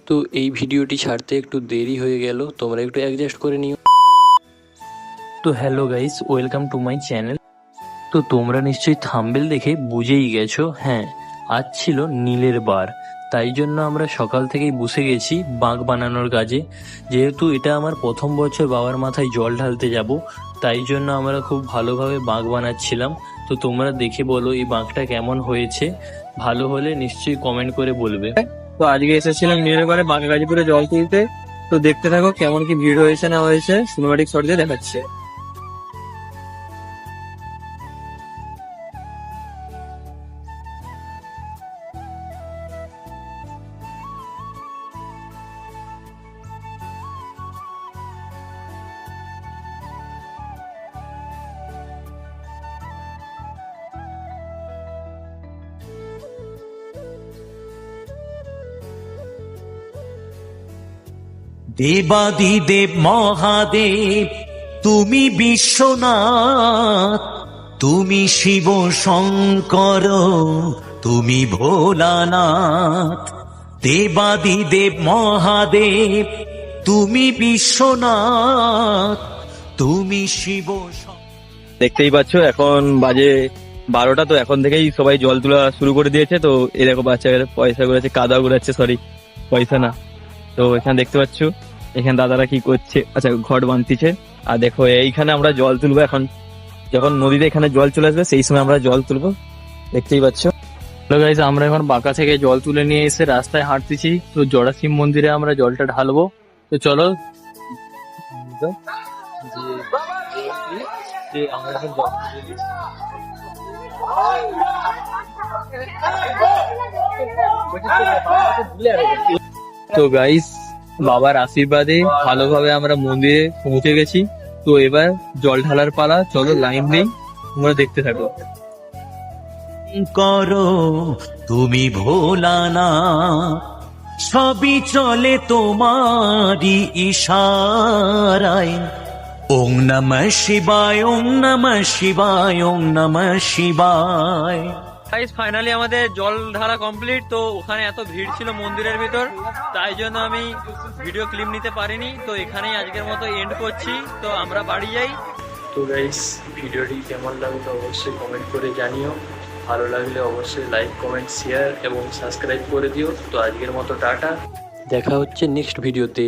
তো এই ভিডিওটি ছাড়তে একটু দেরি হয়ে গেল, তোমরা একটু অ্যাডজাস্ট করে নিও। তো hello guys, welcome to my channel. তো তোমরা নিশ্চয়ই থাম্বনেল দেখে বুঝেই গেছো, হ্যাঁ আজ ছিল নীলের বার। তাই জন্য আমরা সকাল থেকেই বসে গেছি বাঁক বানানোর কাজে। যেহেতু এটা আমার প্রথম বছর বাবার মাথায় জল ঢালতে যাব, তাই জন্য আমরা খুব ভালোভাবে বাঁক বানাচ্ছিলাম। তো তোমরা দেখে বলো এই বাঁকটা কেমন হয়েছে, ভালো হলে নিশ্চয়ই কমেন্ট করে বলবে। তো আজকে এসেছিলাম নীলের পাড়ে বাঁকা গাজীপুরে জল তুলতে। তো দেখতে থাকো কেমন কি ভিড় হয়েছে না হয়েছে, সিনেমাটিক শট দিয়ে দেখাচ্ছে। দেবাদিদেব মহাদেব তুমি বিশ্বনাথ, তুমি শিব শঙ্কর, তুমি ভোলানাথ। দেবাদিদেব মহাদেব তুমি বিশ্বনাথ, তুমি শিব দেখতেই পাচ্ছ এখন বাজে 12টা। তো এখন থেকেই সবাই জল তোলা শুরু করে দিয়েছে। তো এরকম বাচ্চা পয়সা ঘুরাচ্ছে, কাদা ঘুরাচ্ছে, সরি পয়সা না। তো এখানে দেখতে পাচ্ছ এখানে দাদারা কি করছে, আচ্ছা ঘট বাঁধতিছে। আর দেখো এইখানে আমরা জল তুলবো এখন, যখন নদীতে এখানে জল চলে আসবে সেই সময় আমরা জল তুলবো, দেখতেই পাচ্ছ। হ্যালো গাইস, আমরা এখন বাঁকা থেকে জল তুলে নিয়ে এসে রাস্তায় হাঁটতেছি। তো জড়াশিব মন্দিরে আমরা জলটা ঢালবো। তো চলো আমরা এখন জল তুলে দিচ্ছি। তো গাইস, বাবার আশীর্বাদে ভালোভাবে আমরা মন্দিরে পৌঁছে গেছি। তো এবার জল ঢালার পালা, চলো লাইন নেই, তোমরা দেখতে থাকো। করো, তুমি ভোলানাথ, সবই চলে তোমারই ইশারায়। ওম নমঃ শিবায়, ওম নমঃ শিবায়, ওম নমঃ শিবায়। গাইস ফাইনালি আমাদের জল ঢালা কমপ্লিট। তো ওখানে এত ভিড় ছিল মন্দিরের ভিতর, তাই জন্য আমি ভিডিও ক্লিপ নিতে পারিনি। তো এখানেই আজকের মতো এন্ড করছি। তো আমরা বাড়ি যাই। তো গাইস, ভিডিওটি কেমন লাগলো অবশ্যই কমেন্ট করে জানিও। ভালো লাগলে অবশ্যই লাইক, কমেন্ট, শেয়ার এবং সাবস্ক্রাইব করে দিও। তো আজকের মতো টাটা, দেখা হচ্ছে নেক্সট ভিডিওতে।